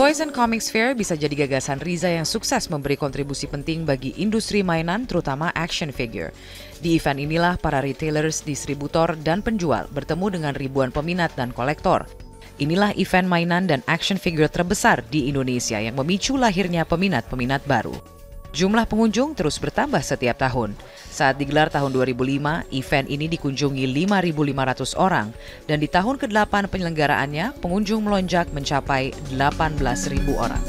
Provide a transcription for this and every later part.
Toys and Comics Fair bisa jadi gagasan Riza yang sukses memberi kontribusi penting bagi industri mainan, terutama action figure. Di event inilah para retailers, distributor, dan penjual bertemu dengan ribuan peminat dan kolektor. Inilah event mainan dan action figure terbesar di Indonesia yang memicu lahirnya peminat-peminat baru. Jumlah pengunjung terus bertambah setiap tahun. Saat digelar tahun 2005, event ini dikunjungi 5.500 orang dan di tahun ke-8 penyelenggaraannya, pengunjung melonjak mencapai 18.000 orang.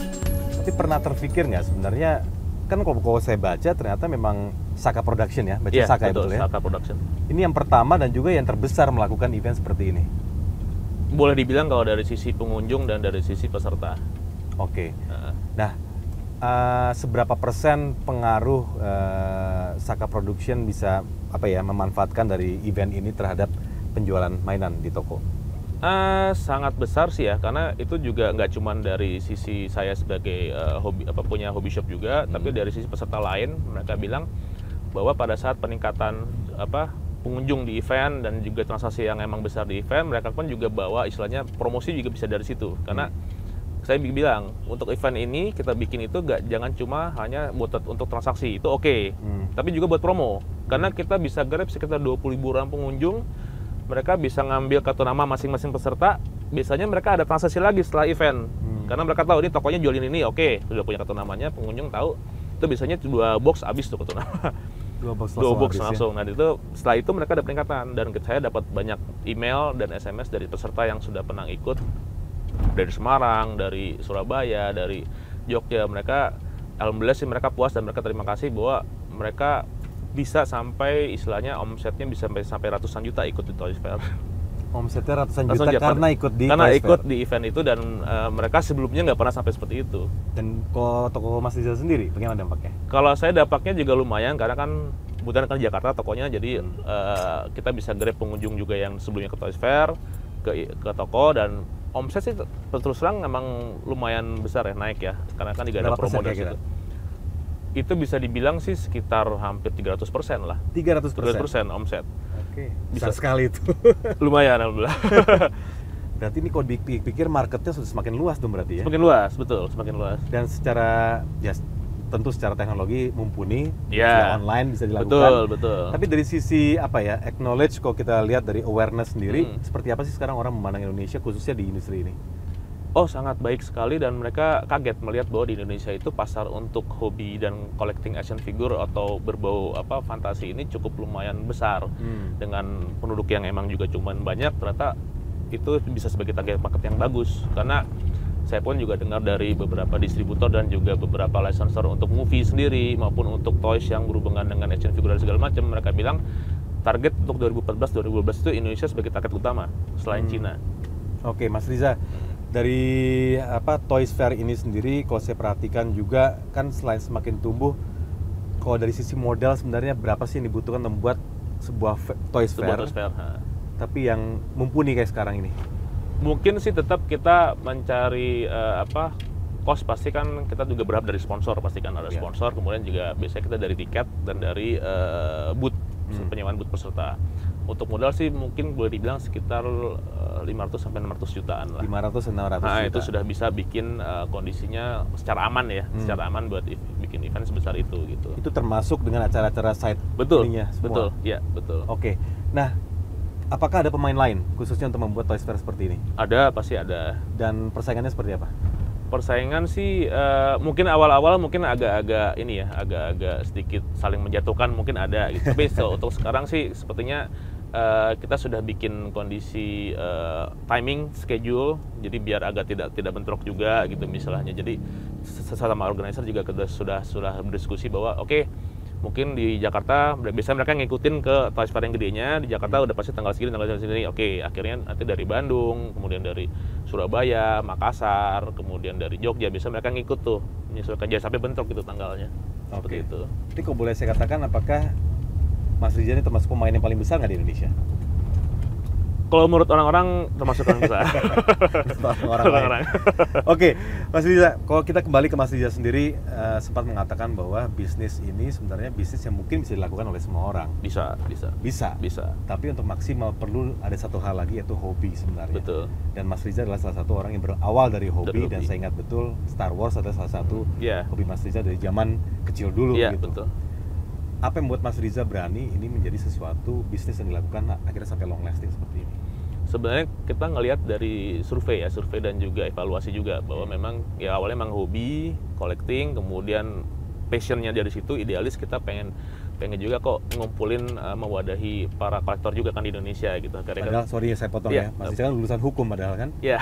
Tapi pernah terpikir nggak sebenarnya, kan kalau saya baca ternyata memang Saka Production ya, baca Saka betul, ya? Saka Production. Ini yang pertama dan juga yang terbesar melakukan event seperti ini. Boleh dibilang kalau dari sisi pengunjung dan dari sisi peserta. Oke. Nah, seberapa persen pengaruh Saka Production bisa memanfaatkan dari event ini terhadap penjualan mainan di toko? Sangat besar sih ya, karena itu juga nggak cuma dari sisi saya sebagai punya hobby shop juga, tapi dari sisi peserta lain mereka bilang bahwa pada saat peningkatan pengunjung di event dan juga transaksi yang emang besar di event, mereka pun juga bawa istilahnya promosi juga bisa dari situ, karena saya bilang untuk event ini kita bikin itu jangan cuma hanya buat untuk transaksi itu tapi juga buat promo, karena kita bisa grab sekitar 20.000 orang pengunjung, mereka bisa ngambil kartu nama masing-masing peserta, biasanya mereka ada transaksi lagi setelah event, karena mereka tahu ini tokonya jualin ini, sudah punya kartu namanya, pengunjung tahu, itu biasanya 2 box habis tuh kartu nama. 2 box langsung. Nah itu setelah itu mereka ada peningkatan dan saya dapat banyak email dan SMS dari peserta yang sudah pernah ikut dari Semarang, dari Surabaya, dari Jogja. Mereka alhamdulillah sih mereka puas dan mereka terima kasih bahwa mereka bisa sampai istilahnya omsetnya bisa sampai ratusan juta ikut di Toys Fair. Omsetnya ratusan juta karena ikut di Toys ikut Fair. Di event itu dan mereka sebelumnya nggak pernah sampai seperti itu. Dan kalau toko Mas Riza sendiri bagaimana dampaknya? Kalau saya dampaknya juga lumayan karena kan kebetulan kan Jakarta tokonya, jadi kita bisa grab pengunjung juga yang sebelumnya ke Toys Fair ke toko, dan omset sih terus terang memang lumayan besar ya, naik ya, karena kan juga ada promo dari situ. Itu bisa dibilang sih sekitar hampir 300% lah. 300% omset. Oke, besar sekali itu. Lumayan alhamdulillah. Berarti ini kalau dipikir marketnya sudah semakin luas dong berarti ya? Semakin luas, betul, semakin luas. Dan secara tentu secara teknologi mumpuni, online bisa dilakukan. Betul. Tapi dari sisi acknowledge, kalau kita lihat dari awareness sendiri, seperti apa sih sekarang orang memandang Indonesia khususnya di industri ini? Sangat baik sekali, dan mereka kaget melihat bahwa di Indonesia itu pasar untuk hobi dan collecting action figure atau berbau fantasi ini cukup lumayan besar. Dengan penduduk yang emang juga cuman banyak, ternyata itu bisa sebagai target market yang bagus, karena saya pun juga dengar dari beberapa distributor dan juga beberapa licensor untuk movie sendiri maupun untuk toys yang berhubungan dengan action figure dan segala macam, mereka bilang target untuk 2014-2015 itu Indonesia sebagai target utama selain Cina. Oke, Mas Riza, dari Toys Fair ini sendiri kalau saya perhatikan juga kan selain semakin tumbuh, kalau dari sisi modal sebenarnya berapa sih yang dibutuhkan membuat sebuah Toys Fair tapi yang mumpuni kayak sekarang ini? Mungkin sih tetap kita mencari cost, pasti kan kita juga berharap dari sponsor, pasti kan ada sponsor, kemudian juga biasanya kita dari tiket dan dari booth, penyewaan booth peserta. Untuk modal sih mungkin boleh dibilang sekitar 500-600 jutaan lah. 500-600 juta. Itu sudah bisa bikin kondisinya secara aman ya, secara aman buat bikin event sebesar itu gitu. Itu termasuk dengan acara-acara side ininya semua? Betul. Oke, nah apakah ada pemain lain khususnya untuk membuat Toys Fair seperti ini? Ada, pasti ada. Dan persaingannya seperti apa? Persaingan sih mungkin awal-awal mungkin agak-agak sedikit saling menjatuhkan mungkin ada gitu. Tapi untuk sekarang sih sepertinya kita sudah bikin kondisi timing schedule, jadi biar agak tidak bentrok juga gitu misalnya. Jadi sesama organizer juga sudah berdiskusi bahwa mungkin di Jakarta biasanya mereka ngikutin ke Toys Fair yang gedenya, di Jakarta udah pasti tanggal segini. Akhirnya nanti dari Bandung, kemudian dari Surabaya, Makassar, kemudian dari Jogja, biasanya mereka ngikut tuh menyesuaikan, jangan sampai bentrok gitu tanggalnya. Seperti itu. Jadi kalau boleh saya katakan, apakah Mas Riza ini termasuk pemain yang paling besar nggak di Indonesia? Kalau menurut orang-orang termasuk orang besar. Orang-orang. Oke, Mas Riza, kalau kita kembali ke Mas Riza sendiri, sempat mengatakan bahwa bisnis ini sebenarnya bisnis yang mungkin bisa dilakukan oleh semua orang. Bisa. Tapi untuk maksimal perlu ada satu hal lagi, yaitu hobi sebenarnya. Betul. Dan Mas Riza adalah salah satu orang yang berawal dari hobi, dan saya ingat betul Star Wars adalah salah satu hobi Mas Riza dari zaman kecil dulu. Iya, gitu. betul. Apa yang membuat Mas Riza berani ini menjadi sesuatu bisnis yang dilakukan akhirnya sampai long lasting seperti ini? Sebenarnya kita ngelihat dari survei dan juga evaluasi juga bahwa memang ya awalnya memang hobi, collecting, kemudian passionnya dari situ, idealis kita pengen juga kok ngumpulin mewadahi para kolektor juga kan di Indonesia gitu. Padahal sorry saya potong ya, Mas Riza kan lulusan hukum padahal kan? Iya.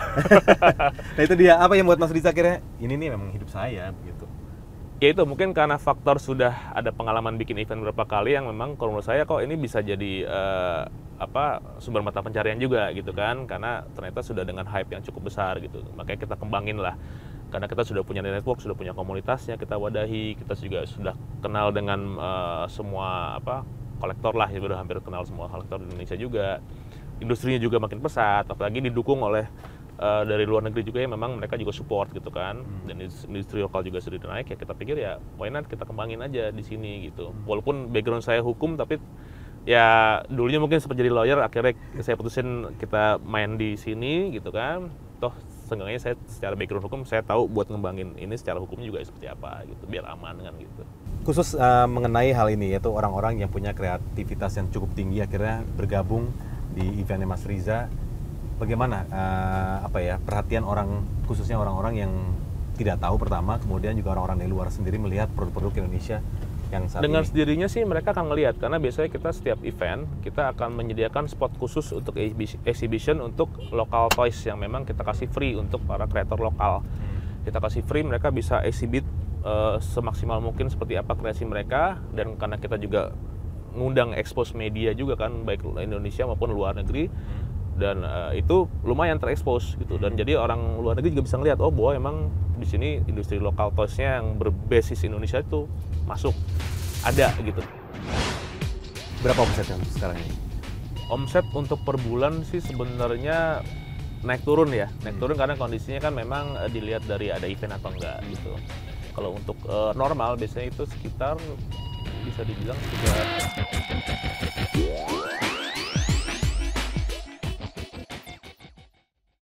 Nah itu dia, apa yang membuat Mas Riza akhirnya ini nih memang hidup saya begitu? Ya itu mungkin karena faktor sudah ada pengalaman bikin event beberapa kali yang memang kalau menurut saya kok ini bisa jadi sumber mata pencarian juga gitu kan, karena ternyata sudah dengan hype yang cukup besar gitu, makanya kita kembangin lah, karena kita sudah punya network, sudah punya komunitasnya, kita wadahi, kita juga sudah kenal dengan semua kolektor lah, ya sudah hampir kenal semua kolektor di Indonesia juga, industrinya juga makin pesat, apalagi didukung oleh dari luar negeri juga yang memang mereka juga support gitu kan, dan industri lokal juga sudah naik, ya kita pikir ya why not kita kembangin aja di sini gitu. Walaupun background saya hukum, tapi ya dulunya mungkin sempat jadi lawyer, akhirnya saya putusin kita main di sini gitu kan. Toh seenggaknya saya secara background hukum saya tahu buat ngembangin ini secara hukum juga seperti apa gitu, biar aman kan gitu. Khusus mengenai hal ini, yaitu orang-orang yang punya kreativitas yang cukup tinggi akhirnya bergabung di eventnya Mas Riza. Bagaimana perhatian orang, khususnya orang-orang yang tidak tahu pertama, kemudian juga orang-orang dari luar sendiri melihat produk-produk Indonesia yang saat dengan ini? sendirinya sih mereka akan ngelihat, karena biasanya kita setiap event kita akan menyediakan spot khusus untuk exhibition untuk local toys yang memang kita kasih free untuk para kreator lokal. Kita kasih free, mereka bisa exhibit semaksimal mungkin seperti apa kreasi mereka, dan karena kita juga ngundang expose media juga kan, baik Indonesia maupun luar negeri, dan itu lumayan terekspos gitu, dan jadi orang luar negeri juga bisa ngelihat bahwa emang di sini industri lokal toysnya yang berbasis Indonesia itu masuk, ada gitu. Berapa omsetnya sekarang ini? Omset untuk per bulan sih sebenarnya naik turun karena kondisinya kan memang dilihat dari ada event atau enggak gitu. Kalau untuk normal biasanya itu sekitar bisa dibilang sekitar